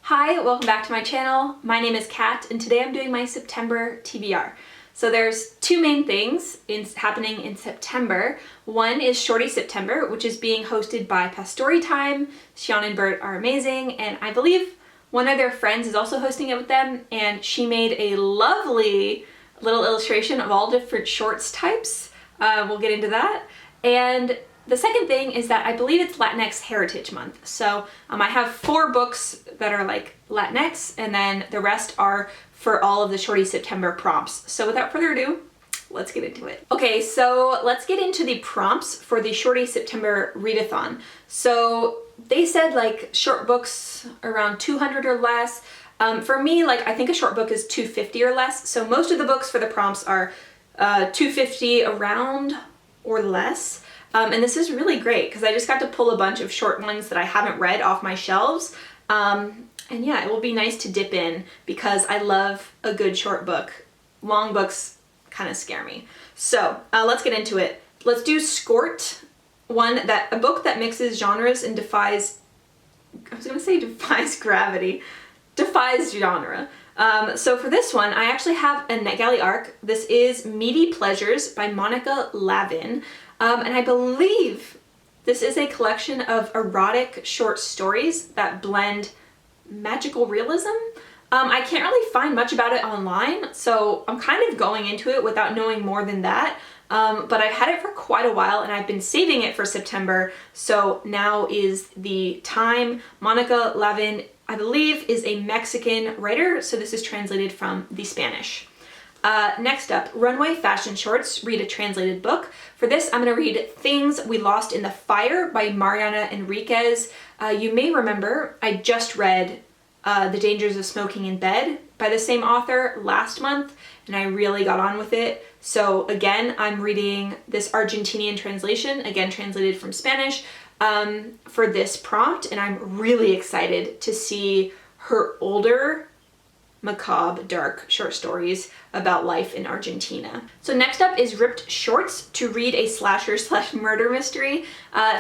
Hi, welcome back to my channel. My name is Kat and today I'm doing my September TBR. So there's two main things happening in September. One is Shorty September, which is being hosted by Pastori Time. Shaun and Bert are amazing, and I believe one of their friends is also hosting it with them, and she made a lovely little illustration of all different shorts types. We'll get into that. And the second thing is that I believe it's Latinx Heritage Month. So I have 4 books that are like Latinx, and then the rest are for all of the Shorty September prompts. So without further ado, let's get into it. Okay, so let's get into the prompts for the Shorty September readathon. So they said like short books around 200 or less. For me, like I think a short book is 250 or less. So most of the books for the prompts are 250 around or less. And this is really great because I just got to pull a bunch of short ones that I haven't read off my shelves. And yeah, it will be nice to dip in because I love a good short book. Long books kind of scare me. So let's get into it. Let's do Skort, a book that mixes genres and defies gravity, defies genre. So for this one, I actually have a NetGalley arc. This is Meaty Pleasures by Monica Lavin. And I believe this is a collection of erotic short stories that blend magical realism. I can't really find much about it online, so I'm kind of going into it without knowing more than that. But I've had it for quite a while and I've been saving it for September, so now is the time. Monica Lavin, I believe, is a Mexican writer, so this is translated from the Spanish. Next up, Runway Fashion Shorts, read a translated book. For this, I'm going to read Things We Lost in the Fire by Mariana Enriquez. You may remember I just read The Dangers of Smoking in Bed by the same author last month, and I really got on with it. So again, I'm reading this Argentinian translation, again translated from Spanish, for this prompt, and I'm really excited to see her older macabre, dark short stories about life in Argentina. So next up is Ripped Shorts, to read a slasher/murder mystery.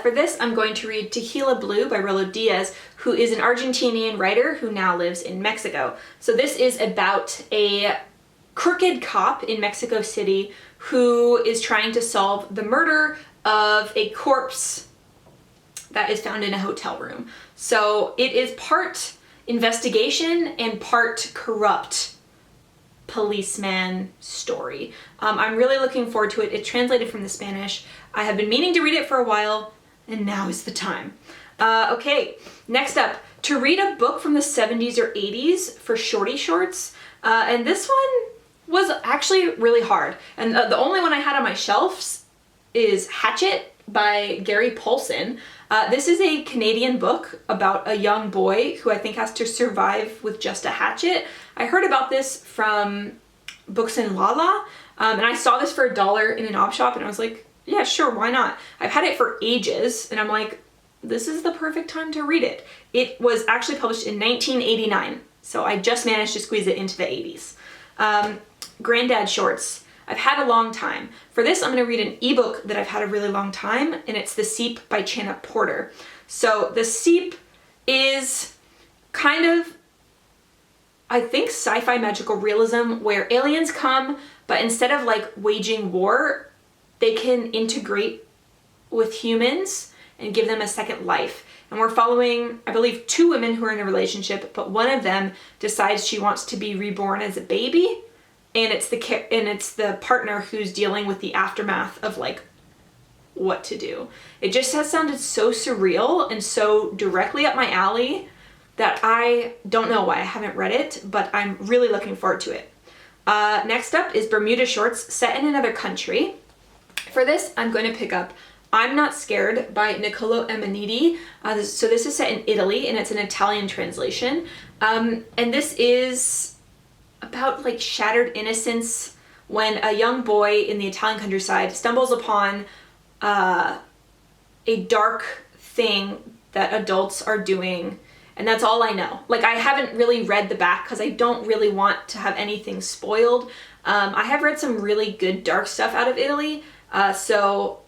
For this, I'm going to read Tequila Blue by Rolo Diez, who is an Argentinian writer who now lives in Mexico. So this is about a crooked cop in Mexico City who is trying to solve the murder of a corpse that is found in a hotel room. So it is part investigation and part corrupt policeman story. I'm really looking forward to it. It's translated from the Spanish. I have been meaning to read it for a while, and now is the time. Okay, next up, to read a book from the 70s or 80s for Shorty Shorts. And this one was actually really hard. And the only one I had on my shelves is Hatchet by Gary Paulsen. This is a Canadian book about a young boy who I think has to survive with just a hatchet. I heard about this from Books and Lala, and I saw this for $1 in an op shop, and I was like, yeah, sure, why not? I've had it for ages, and I'm like, this is the perfect time to read it. It was actually published in 1989, so I just managed to squeeze it into the 80s. Granddad Shorts. I've had a long time. For this, I'm going to read an ebook that I've had a really long time, and it's The Seep by Chana Porter. So The Seep is kind of, I think, sci-fi magical realism where aliens come, but instead of like waging war, they can integrate with humans and give them a second life. And we're following, I believe, 2 women who are in a relationship, but one of them decides she wants to be reborn as a baby. And it's the partner who's dealing with the aftermath of like what to do. It just has sounded so surreal and so directly up my alley that I don't know why I haven't read it, but I'm really looking forward to it. Next up is Bermuda Shorts, set in another country. For this, I'm going to pick up I'm Not Scared by Niccolo Ammaniti. So this is set in Italy, and it's an Italian translation. And this is about like shattered innocence when a young boy in the Italian countryside stumbles upon a dark thing that adults are doing, and that's all I know. Like, I haven't really read the back because I don't really want to have anything spoiled. I have read some really good dark stuff out of Italy, so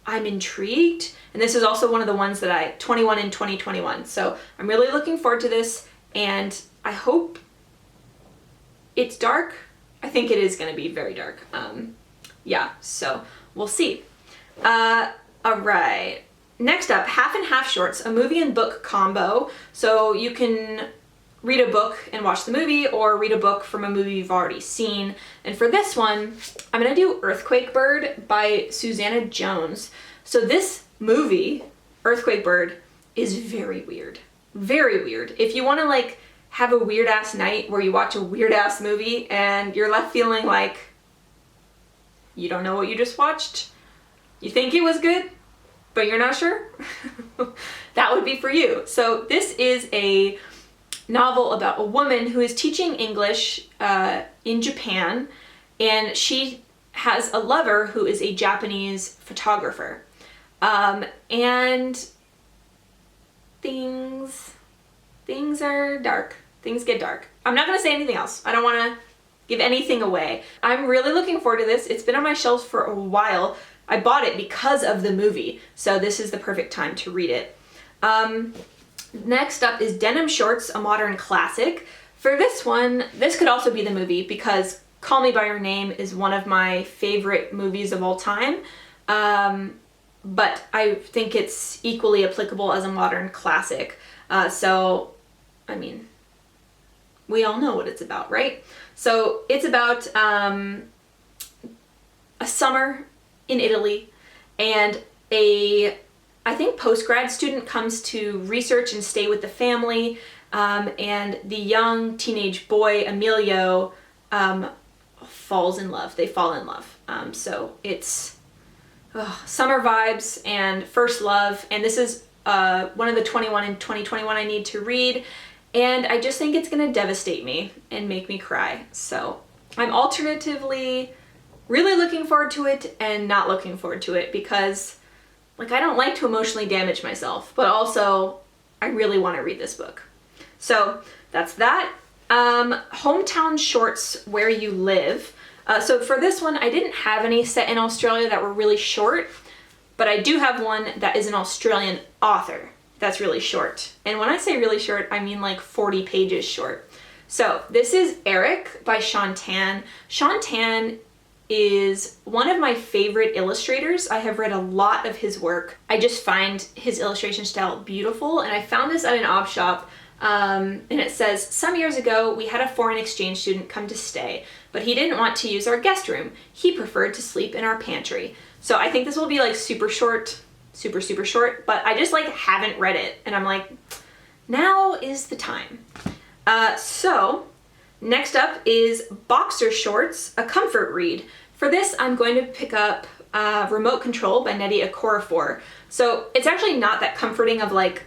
I'm intrigued. And this is also one of the ones that 21 in 2021. So I'm really looking forward to this. and I hope it's dark. I think it is going to be very dark. Yeah, so we'll see. All right. Next up, Half and Half Shorts, a movie and book combo. So you can read a book and watch the movie, or read a book from a movie you've already seen. And for this one, I'm gonna do Earthquake Bird by Susanna Jones. So this movie, Earthquake Bird, is very weird. Very weird. If you wanna like have a weird ass night where you watch a weird ass movie and you're left feeling like you don't know what you just watched, you think it was good, but you're not sure, that would be for you. So this is a novel about a woman who is teaching English in Japan, and she has a lover who is a Japanese photographer. And things are dark. Things get dark. I'm not gonna say anything else. I don't wanna give anything away. I'm really looking forward to this. It's been on my shelves for a while. I bought it because of the movie, so this is the perfect time to read it. Next up is Denim Shorts, a modern classic. For this one, this could also be the movie because Call Me By Your Name is one of my favorite movies of all time, but I think it's equally applicable as a modern classic. So, I mean, we all know what it's about, right? So it's about a summer in Italy, and I think post-grad student comes to research and stay with the family, and the young teenage boy, Emilio, falls in love. They fall in love. So it's summer vibes and first love, and this is one of the 21 in 2021 I need to read, and I just think it's gonna devastate me and make me cry. So I'm alternatively really looking forward to it and not looking forward to it, because like I don't like to emotionally damage myself, but also I really want to read this book. So that's that. Hometown Shorts, Where You Live. So for this one, I didn't have any set in Australia that were really short, but I do have one that is an Australian author that's really short. And when I say really short, I mean like 40 pages short. So this is Eric by Shaun. Shaun is one of my favorite illustrators. I have read a lot of his work. I just find his illustration style beautiful, and I found this at an op shop, and it says, "Some years ago, we had a foreign exchange student come to stay, but he didn't want to use our guest room. He preferred to sleep in our pantry." So I think this will be like super short, super short, but I just like haven't read it, and I'm like, now is the time. So next up is Boxer Shorts, a comfort read. For this, I'm going to pick up Remote Control by Nnedi Okorafor. So it's actually not that comforting of like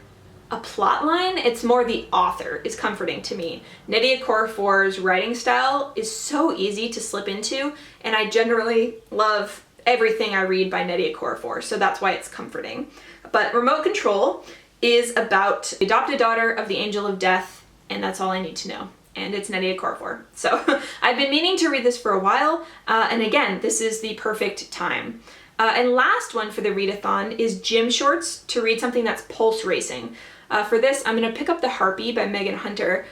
a plot line, it's more the author is comforting to me. Nnedi Okorafor's writing style is so easy to slip into, and I generally love everything I read by Nnedi Okorafor, so that's why it's comforting. But Remote Control is about the adopted daughter of the Angel of Death, and that's all I need to know. And it's Nnedi Okorafor. So I've been meaning to read this for a while, and again, this is the perfect time. And last one for the readathon is Gym Shorts, to read something that's pulse racing. For this, I'm gonna pick up The Harpy by Megan Hunter.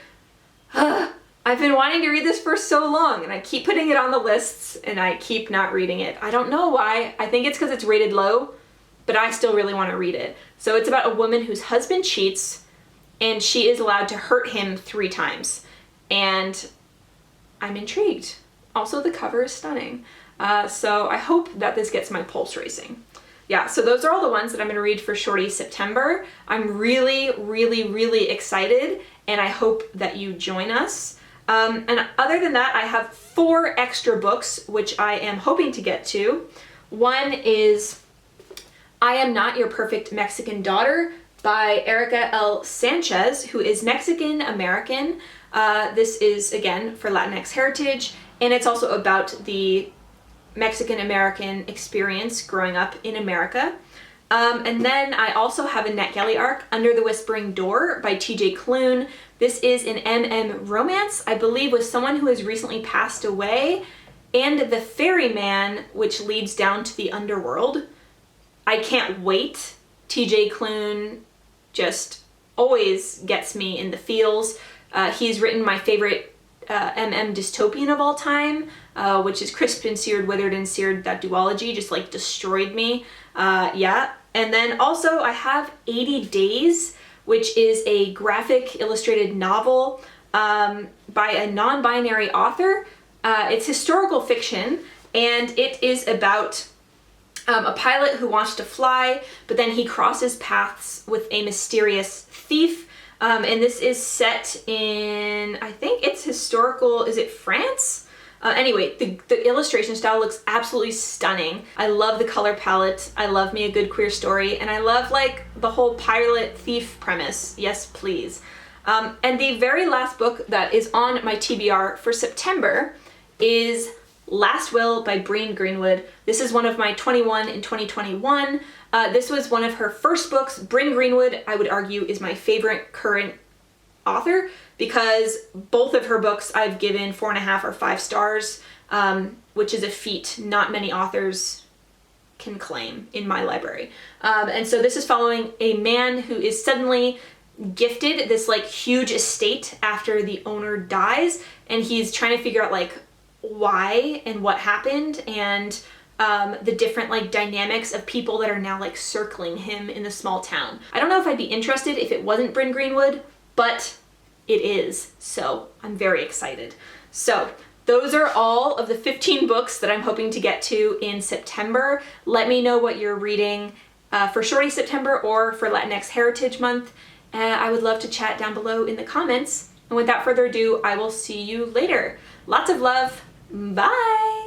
I've been wanting to read this for so long, and I keep putting it on the lists, and I keep not reading it. I don't know why. I think it's because it's rated low, but I still really want to read it. So it's about a woman whose husband cheats, and she is allowed to hurt him 3 times. And I'm intrigued. Also, the cover is stunning. So I hope that this gets my pulse racing. Yeah, so those are all the ones that I'm gonna read for Shorty September. I'm really excited, and I hope that you join us. And other than that, I have 4 extra books, which I am hoping to get to. One is I Am Not Your Perfect Mexican Daughter by Erica L. Sanchez, who is Mexican-American. This is, again, for Latinx heritage, and it's also about the Mexican-American experience growing up in America. And then I also have a NetGalley arc, Under the Whispering Door by TJ Klune. This is an MM romance, I believe, with someone who has recently passed away, and the ferryman, which leads down to the underworld. I can't wait. TJ Klune just always gets me in the feels. He's written my favorite dystopian of all time, which is Crisped and Seared, Withered and Seared. That duology just like destroyed me. Yeah. And then also I have 80 Days, which is a graphic illustrated novel by a non-binary author. It's historical fiction, and it is about a pilot who wants to fly, but then he crosses paths with a mysterious thief. And this is set in, I think it's historical, is it France? Anyway, the illustration style looks absolutely stunning. I love the color palette. I love me a good queer story, and I love like the whole pilot thief premise. Yes, please. And the very last book that is on my TBR for September is Last Will by Bryn Greenwood. This is one of my 21 in 2021. This was one of her first books. Bryn Greenwood, I would argue, is my favorite current author because both of her books I've given 4.5 or 5 stars, which is a feat not many authors can claim in my library. And so this is following a man who is suddenly gifted this like huge estate after the owner dies, and he's trying to figure out like why and what happened, and the different like dynamics of people that are now like circling him in the small town. I don't know if I'd be interested if it wasn't Bryn Greenwood, but it is, so I'm very excited. So those are all of the 15 books that I'm hoping to get to in September. Let me know what you're reading for Shorty September or for Latinx Heritage Month. I would love to chat down below in the comments. And without further ado, I will see you later. Lots of love. Bye!